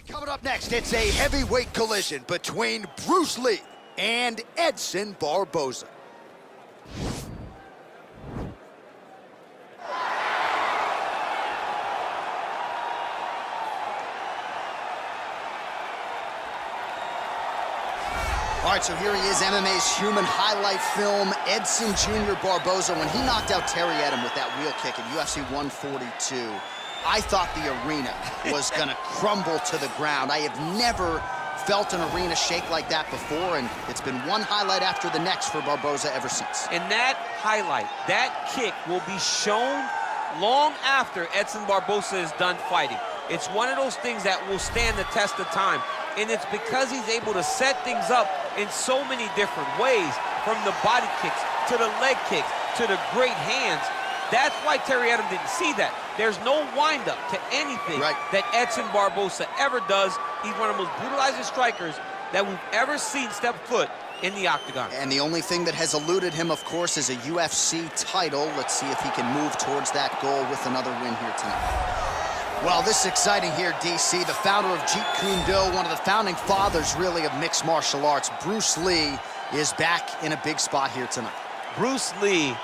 Coming up next, it's a heavyweight collision between Bruce Lee and Edson Barboza. All right, so here he is, MMA's human highlight film, Edson Jr. Barboza. When he knocked out Terry Edom with that wheel kick at UFC 142, I thought the arena was gonna crumble to the ground. I have never felt an arena shake like that before, and it's been one highlight after the next for Barboza ever since. And that highlight, that kick will be shown long after Edson Barboza is done fighting. It's one of those things that will stand the test of time. And it's because he's able to set things up in so many different ways, from the body kicks to the leg kicks to the great hands. That's why Terry Edom didn't see that. There's no windup to anything that Edson Barboza ever does. He's one of the most brutalizing strikers that we've ever seen step foot in the octagon. And the only thing that has eluded him, of course, is a UFC title. Let's see if he can move towards that goal with another win here tonight. Well, this is exciting here, DC. The founder of Jeet Kune Do, one of the founding fathers, really, of mixed martial arts, Bruce Lee, is back in a big spot here tonight. Bruce Lee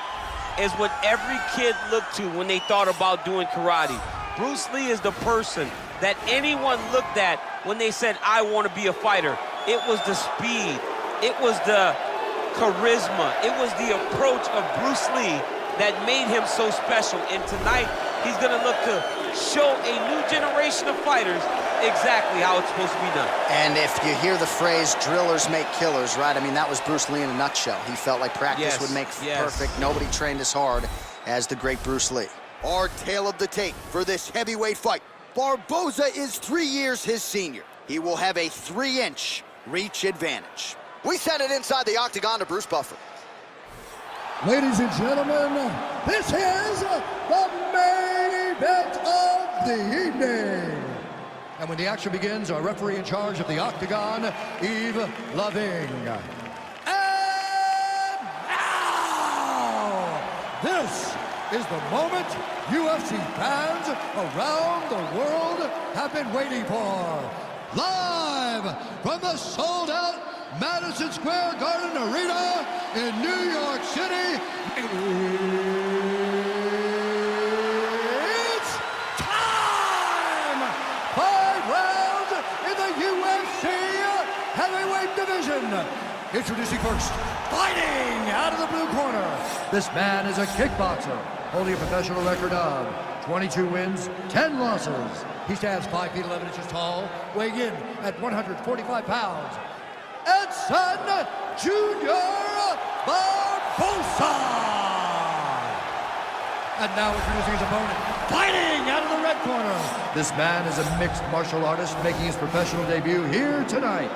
is what every kid looked to when they thought about doing karate. Bruce Lee is the person that anyone looked at when they said, I want to be a fighter. It was the speed. It was the charisma. It was the approach of Bruce Lee that made him so special. And tonight, he's going to look to show a new generation of fighters exactly how it's supposed to be done. And if you hear the phrase, drillers make killers, right? I mean, that was Bruce Lee in a nutshell. He felt like practice would make perfect. Nobody trained as hard as the great Bruce Lee. Our tale of the tape for this heavyweight fight. Barboza is 3 years his senior. He will have a 3-inch reach advantage. We send it inside the octagon to Bruce Buffer. Ladies and gentlemen, this is the main event of the evening. And when the action begins, our referee in charge of the octagon, Yves Loving. And now, this is the moment UFC fans around the world have been waiting for. Live from the sold-out Madison Square Garden Arena in New York City, it's time! 5 rounds in the UFC heavyweight division. Introducing first, fighting out of the blue corner. This man is a kickboxer, holding a professional record of 22 wins, 10 losses. He stands 5 feet 11 inches tall, weighing in at 145 pounds. Edson Jr. Barboza! And now introducing his opponent, fighting out of the red corner. This man is a mixed martial artist making his professional debut here tonight.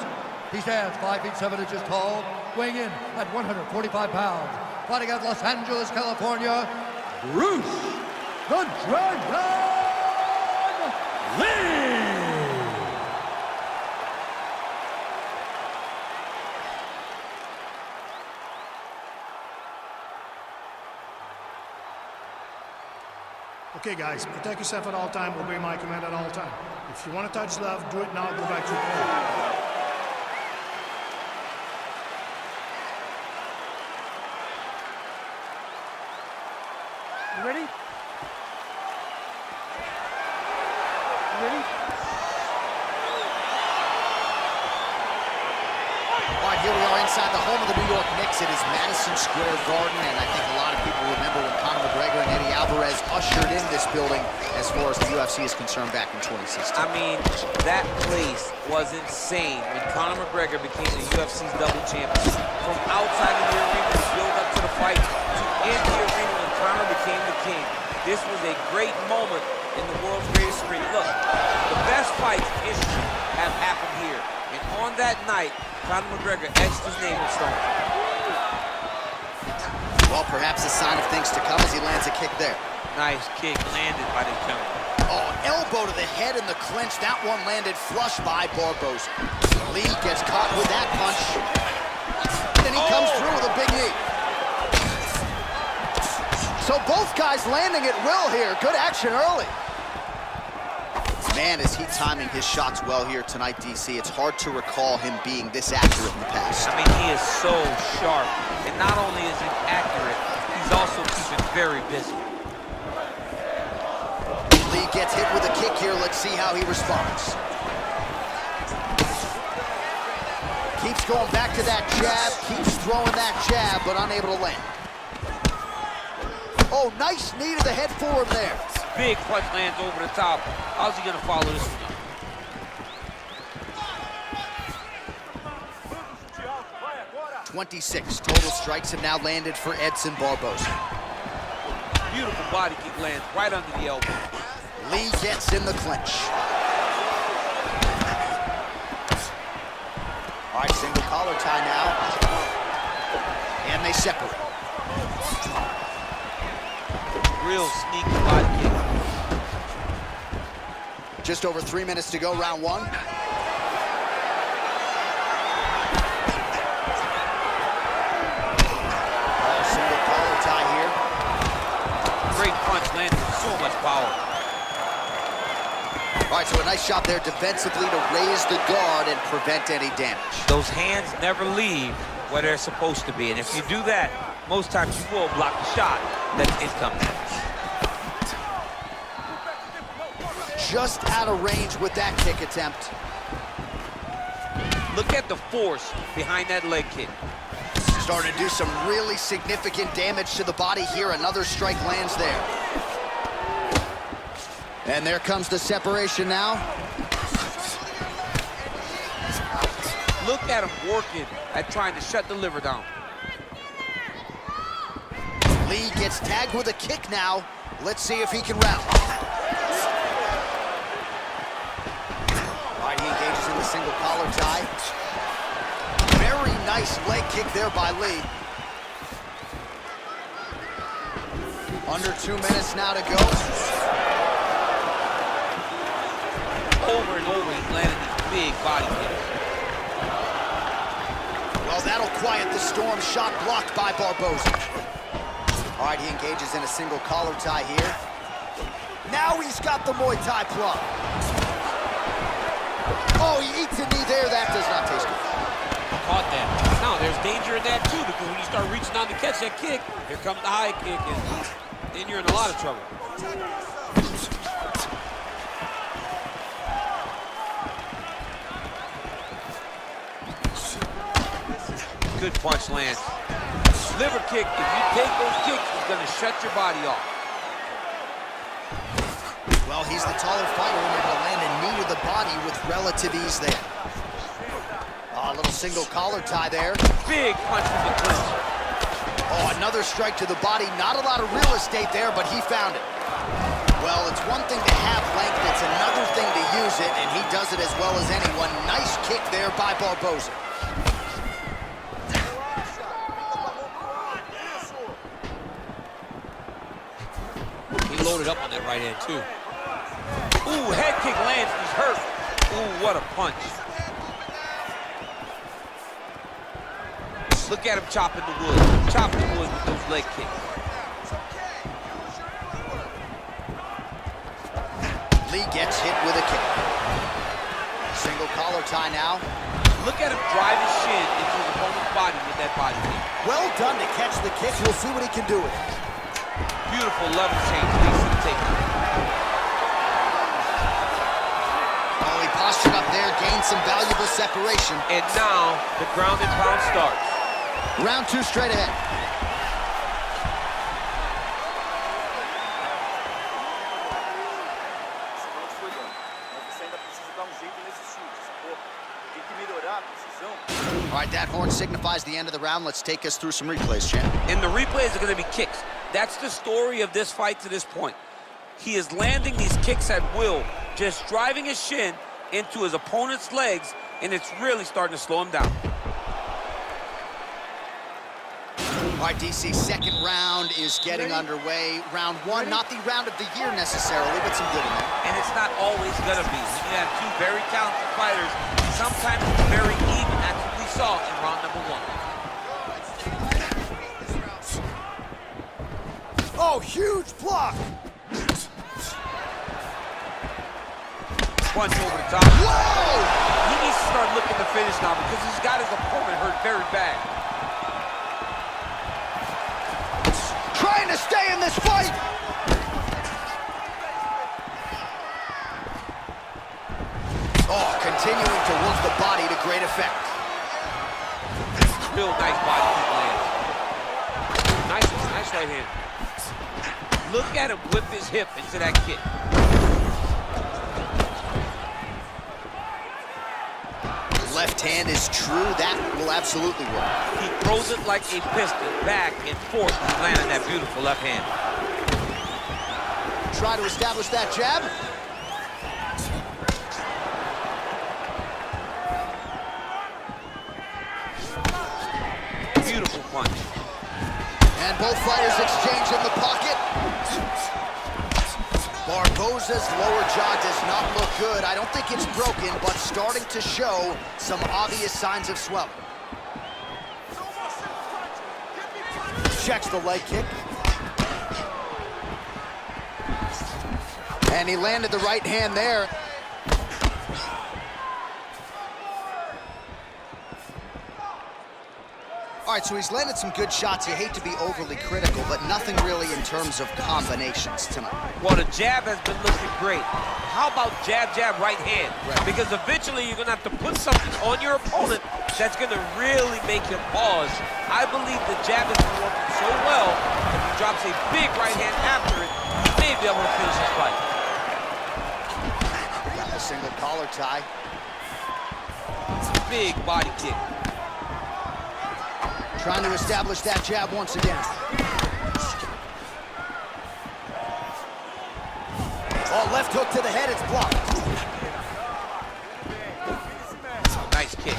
He stands 5 feet 7 inches tall, weighing in at 145 pounds. Fighting out of Los Angeles, California, Bruce the Dragon Lee! Okay, guys, protect yourself at all time, obey my command at all time. If you want to touch love, do it now, go back to your corner. You ready? You ready? All right, here we are inside the home of the New York Knicks. It is Madison Square Garden, and I think a lot of people remember when Conor McGregor and Eddie Alvarez ushered in this building as far as the UFC is concerned back in 2016. I mean, that place was insane when Conor McGregor became the UFC's double champion. From outside of the arena to build up to the fight, to in the arena when Conor became the king. This was a great moment in the world's greatest arena. Look, the best fights in history have happened here. And on that night, Conor McGregor etched his name in stone. Well, perhaps a sign of things to come as he lands a kick there. Nice kick landed by the counter. Oh, elbow to the head in the clinch. That one landed flush by Barboza. Lee gets caught with that punch. Then he comes through with a big knee. So both guys landing at will here. Good action early. Man, is he timing his shots well here tonight, DC. It's hard to recall him being this accurate in the past. I mean, he is so sharp. And not only is he accurate, he's also keeping very busy. Lee gets hit with a kick here. Let's see how he responds. Keeps going back to that jab, keeps throwing that jab, but unable to land. Oh, nice knee to the head for him there. Big punch lands over the top. How's he gonna follow this one up? 26 total strikes have now landed for Edson Barboza. Beautiful body kick lands right under the elbow. Lee gets in the clinch. All right, single collar tie now. And they separate. Real sneaky body kick. Just over 3 minutes to go, round one. Oh, single collar tie here. Great punch lands with so much power. All right, so a nice shot there defensively to raise the guard and prevent any damage. Those hands never leave where they're supposed to be. And if you do that, most times you will block the shot that's incoming. Just out of range with that kick attempt. Look at the force behind that leg kick. Starting to do some really significant damage to the body here. Another strike lands there. And there comes the separation now. Look at him working at trying to shut the liver down. Lee gets tagged with a kick now. Let's see if he can rally. All right, he engages in the single collar tie. Very nice leg kick there by Lee. Under 2 minutes now to go. Over and over, he's landing these big body kicks. Well, that'll quiet the storm. Shot blocked by Barboza. All right, he engages in a single collar tie here. Now he's got the Muay Thai plug. Oh, he eats a knee there. That does not taste good. Caught that. Now, there's danger in that, too, because when you start reaching down to catch that kick, here comes the high kick, and then you're in a lot of trouble. Good punch lands. Liver kick, if you take those kicks, it's going to shut your body off. Well, he's the taller fighter and able to land a knee to the body with relative ease there. Oh, a little single collar tie there. Big punch from the clinch. Oh, another strike to the body. Not a lot of real estate there, but he found it. Well, it's one thing to have length, it's another thing to use it, and he does it as well as anyone. Nice kick there by Barboza. He loaded up on that right hand, too. Ooh, head kick lands, he's hurt. Ooh, what a punch. Look at him chopping the wood. Chopping the wood with those leg kicks. Lee gets hit with a kick. Single collar tie now. Look at him drive his shin into his opponent's body with that body kick. Well done to catch the kick. We'll see what he can do with it. Beautiful level change leads to the takedown. Oh, he postured up there, gained some valuable separation. And now the ground and pound starts. Round two straight ahead. All right, that horn signifies the end of the round. Let's take us through some replays, champ. And the replays are going to be kicks. That's the story of this fight to this point. He is landing these kicks at will, just driving his shin into his opponent's legs, and it's really starting to slow him down. All right, DC, second round is getting underway. Round one, not the round of the year necessarily, but some good in there. And it's not always going to be. You have two very talented fighters. Sometimes it's very even, as we saw in round number one. Oh, huge block! punch over the top. Whoa! He needs to start looking to finish now because he's got his opponent hurt very bad. Trying to stay in this fight. Oh, continuing to work the body to great effect. Real nice body kick lands. Nice right hand. Look at him whip his hip into that kick. Left hand is true. That will absolutely work. He throws it like a piston, back and forth. He's landing that beautiful left hand. Try to establish that jab. Beautiful punch. And both fighters exchange in the pocket. Barboza's lower jaw does not look good. I don't think it's broken, but starting to show some obvious signs of swelling. Checks the leg kick. And he landed the right hand there. All right, so he's landed some good shots. You hate to be overly critical, but nothing really in terms of combinations tonight. Well, the jab has been looking great. How about jab, jab, right hand? Right. Because eventually you're going to have to put something on your opponent that's going to really make him pause. I believe the jab has been working so well, if he drops a big right hand after it, he may be able to finish his fight. Got the single collar tie. Big body kick. Trying to establish that jab once again. Oh, left hook to the head, it's blocked. Nice kick.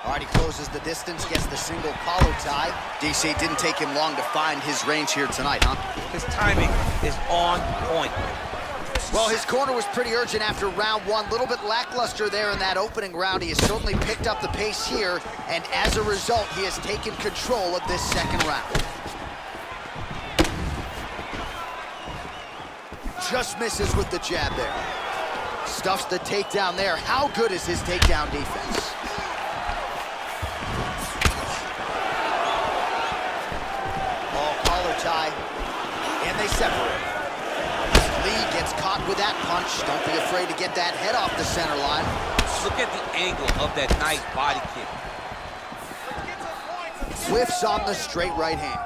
All right, he closes the distance, gets the single collar tie. DC, didn't take him long to find his range here tonight, huh? His timing is on point. Well, his corner was pretty urgent after round one. A little bit lackluster there in that opening round. He has certainly picked up the pace here, and as a result, he has taken control of this second round. Just misses with the jab there. Stuffs the takedown there. How good is his takedown defense? Oh, collar tie, and they separate. Gets caught with that punch. Don't be afraid to get that head off the center line. Look at the angle of that nice body kick. Whiffs on the straight right hand.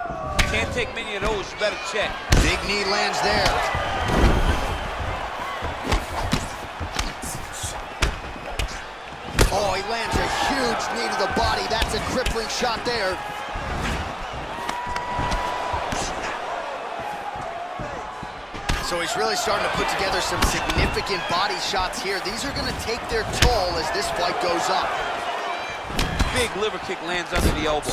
Can't take many of those, you better check. Big knee lands there. Oh, he lands a huge knee to the body. That's a crippling shot there. So he's really starting to put together some significant body shots here. These are going to take their toll as this fight goes on. Big liver kick lands under the elbow.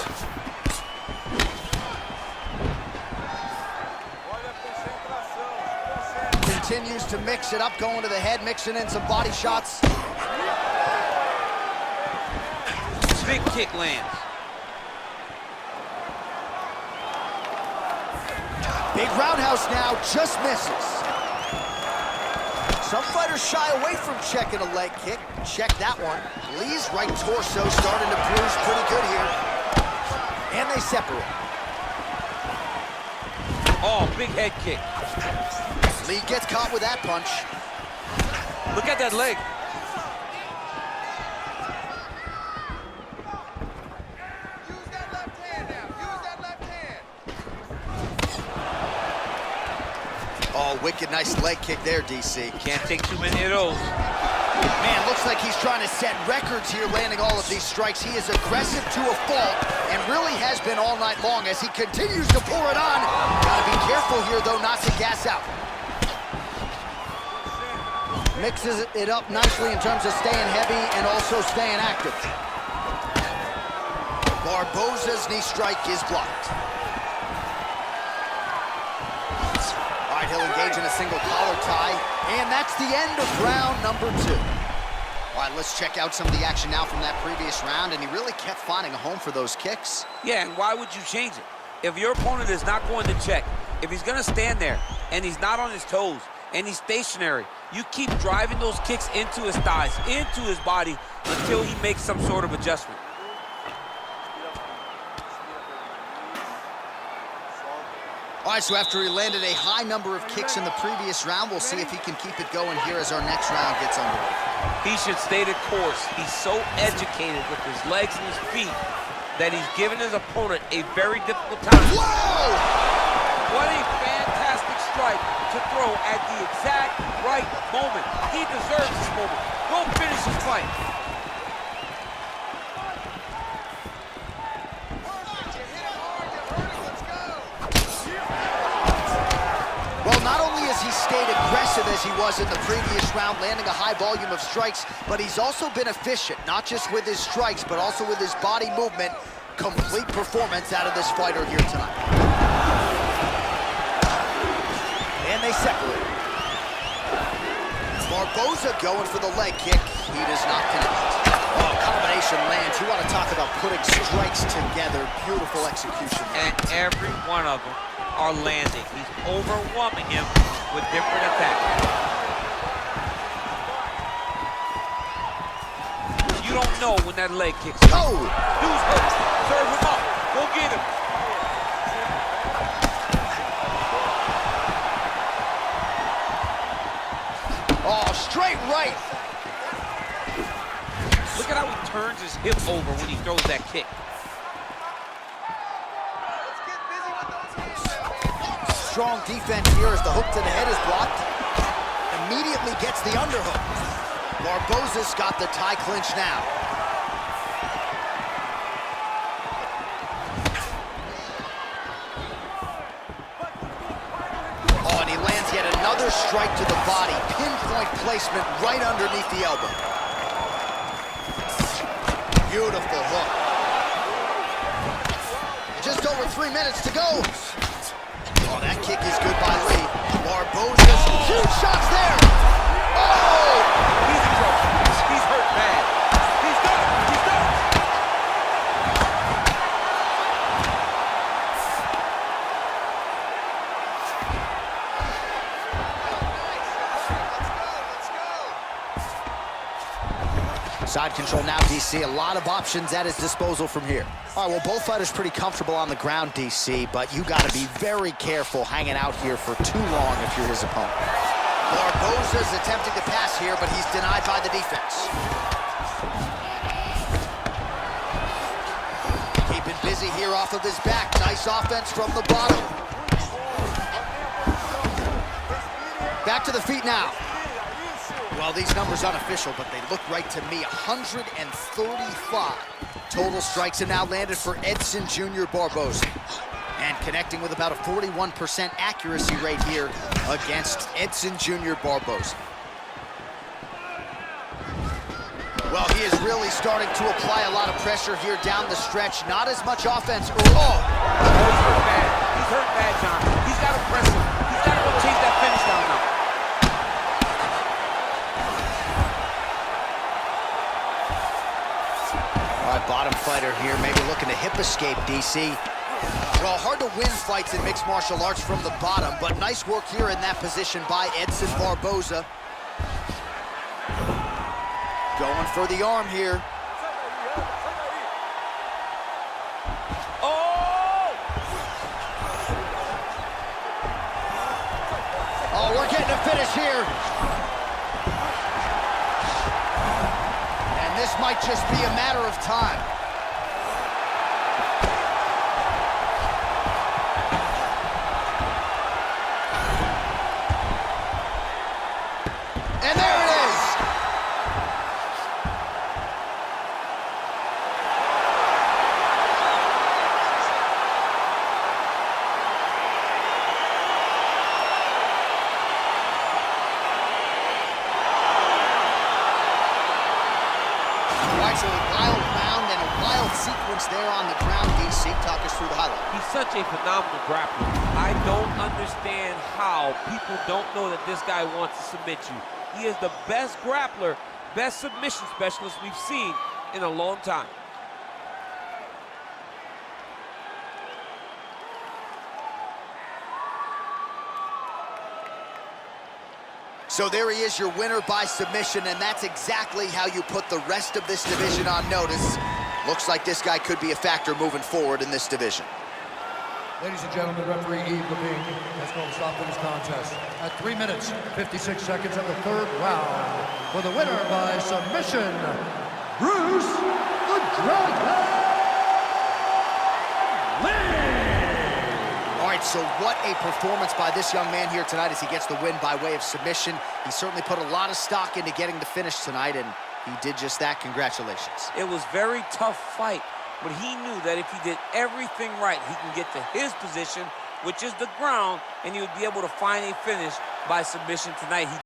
Continues to mix it up, going to the head, mixing in some body shots. Big kick lands. Big roundhouse now, just misses. Some fighters shy away from checking a leg kick. Check that one. Lee's right torso starting to bruise pretty good here. And they separate. Oh, big head kick. Lee gets caught with that punch. Look at that leg. Oh, wicked nice leg kick there, DC. Can't take too many of those. Man, looks like he's trying to set records here, landing all of these strikes. He is aggressive to a fault, and really has been all night long as he continues to pour it on. Gotta be careful here, though, not to gas out. Mixes it up nicely in terms of staying heavy and also staying active. Barboza's knee strike is blocked. All right, he'll engage in a single collar tie, and that's the end of round number 2. All right, let's check out some of the action now from that previous round, and he really kept finding a home for those kicks. Yeah, and why would you change it? If your opponent is not going to check, if he's going to stand there and he's not on his toes, and he's stationary. You keep driving those kicks into his thighs, into his body, until he makes some sort of adjustment. All right, so after he landed a high number of kicks in the previous round, we'll see if he can keep it going here as our next round gets underway. He should stay the course. He's so educated with his legs and his feet that he's given his opponent a very difficult time. Whoa! What a fantastic strike to throw at the exact right moment. He deserves this moment. Go finish his fight. Well, not only has he stayed aggressive as he was in the previous round, landing a high volume of strikes, but he's also been efficient, not just with his strikes, but also with his body movement. Complete performance out of this fighter here tonight. And they separate. Barboza going for the leg kick. He does not connect. Oh, combination lands. You want to talk about putting strikes together. Beautiful execution. And every one of them are landing. He's overwhelming him with different attacks. You don't know when that leg kicks. Oh! Dude's hurt. Serve him up. Go get him. Oh, straight right. Look at how he turns his hip over when he throws that kick. Strong defense here as the hook to the head is blocked. Immediately gets the underhook. Barboza's got the tie clinch now. Oh, and he lands yet another strike to the body. Pinpoint placement right underneath the elbow. Beautiful hook. Just over 3 minutes to go. Oh, that kick is good by Lee. Barboza's huge shots there. Oh! He's in trouble. He's hurt bad. He's done. He's done. Side control now, DC. A lot of options at his disposal from here. All right, well, both fighters pretty comfortable on the ground, DC, but you got to be very careful hanging out here for too long if you're his opponent. Barboza's attempting to pass here, but he's denied by the defense. Keeping busy here off of his back. Nice offense from the bottom. Back to the feet now. Well, these numbers unofficial, but they look right to me. 135 total strikes have now landed for Edson Jr. Barboza. And connecting with about a 41% accuracy rate here against Edson Jr. Barboza. Well, he is really starting to apply a lot of pressure here down the stretch. Not as much offense. Oh! He's hurt bad. He's hurt bad, John. He's got to press him. He's got to go chase that finish down now. All right, bottom fighter here, maybe looking to hip escape, DC. Well, hard to win fights in mixed martial arts from the bottom, but nice work here in that position by Edson Barboza. Going for the arm here. Oh! Oh, we're getting a finish here. And this might just be a matter of time. And there it is. All right, so a wild round and a wild sequence there on the ground, DC. Talk us through the highlight. He's such a phenomenal grappler. I don't understand how people don't know that this guy wants to submit you. He is the best grappler, best submission specialist we've seen in a long time. So there he is, your winner by submission, and that's exactly how you put the rest of this division on notice. Looks like this guy could be a factor moving forward in this division. Ladies and gentlemen, referee Yves Levine has called a stop to this contest at 3 minutes, 56 seconds of the third round. For the winner by submission, Bruce the Dragon Lee! All right, so what a performance by this young man here tonight as he gets the win by way of submission. He certainly put a lot of stock into getting the finish tonight, and he did just that. Congratulations. It was a very tough fight, but he knew that if he did everything right, he can get to his position, which is the ground, and he would be able to find a finish by submission tonight.